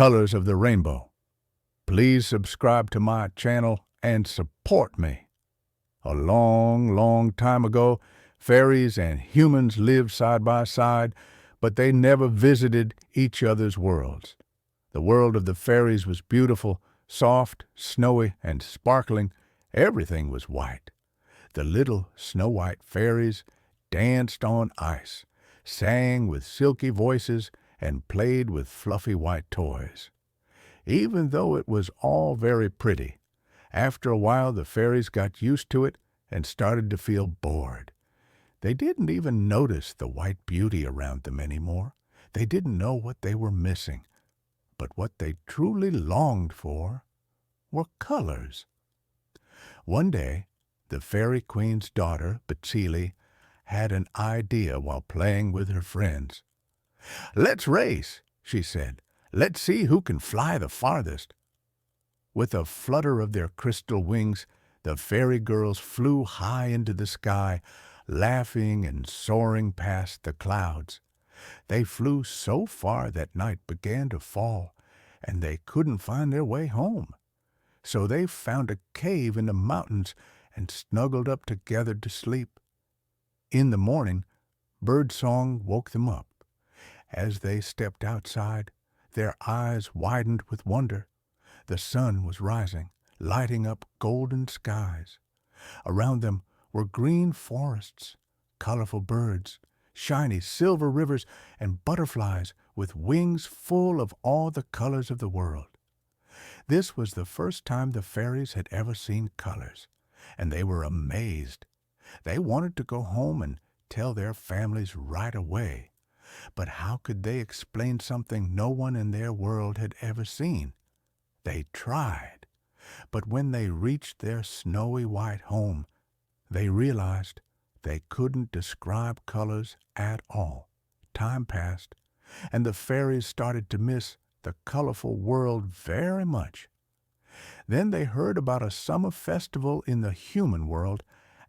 colors of the rainbow. Please subscribe to my channel and support me. A long, long time ago, fairies and humans lived side by side, but they never visited each other's worlds. The world of the fairies was beautiful, soft, snowy, and sparkling. Everything was white. The little snow-white fairies danced on ice, sang with silky voices, and played with fluffy white toys. Even though it was all very pretty, after a while the fairies got used to it and started to feel bored. They didn't even notice the white beauty around them anymore. They didn't know what they were missing. But what they truly longed for were colors. One day, the fairy queen's daughter, Betsili, had an idea while playing with her friends. "Let's race," she said. "Let's see who can fly the farthest." With a flutter of their crystal wings, the fairy girls flew high into the sky, laughing and soaring past the clouds. They flew so far that night began to fall, and they couldn't find their way home. So they found a cave in the mountains and snuggled up together to sleep. In the morning, birdsong woke them up. As they stepped outside, their eyes widened with wonder. The sun was rising, lighting up golden skies. Around them were green forests, colorful birds, shiny silver rivers, and butterflies with wings full of all the colors of the world. This was the first time the fairies had ever seen colors, and they were amazed. They wanted to go home and tell their families right away. But how could they explain something no one in their world had ever seen? They tried, but when they reached their snowy white home, they realized they couldn't describe colors at all. Time passed, and the fairies started to miss the colorful world very much. Then they heard about a summer festival in the human world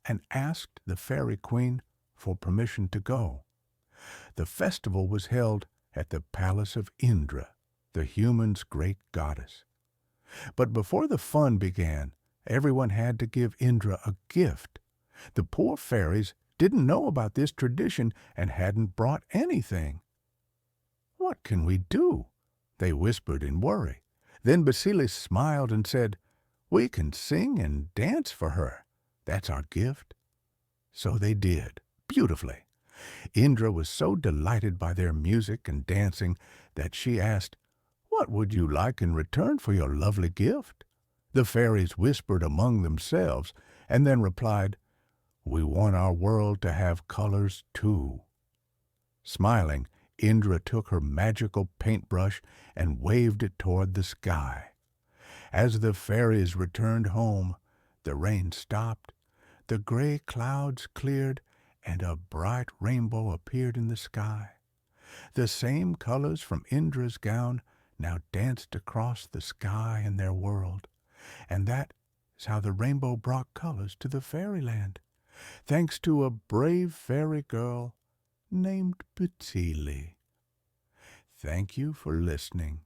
and asked the fairy queen for permission to go. The festival was held at the palace of Indra, the humans' great goddess. But before the fun began, everyone had to give Indra a gift. The poor fairies didn't know about this tradition and hadn't brought anything. "What can we do?" they whispered in worry. Then Betsili smiled and said, "We can sing and dance for her. That's our gift." So they did, beautifully. Indra was so delighted by their music and dancing that she asked, "What would you like in return for your lovely gift?" The fairies whispered among themselves and then replied, "We want our world to have colors too." Smiling, Indra took her magical paintbrush and waved it toward the sky. As the fairies returned home, the rain stopped, the gray clouds cleared, and a bright rainbow appeared in the sky. The same colors from Indra's gown now danced across the sky in their world, and that is how the rainbow brought colors to the fairyland, thanks to a brave fairy girl named Betsili. Thank you for listening.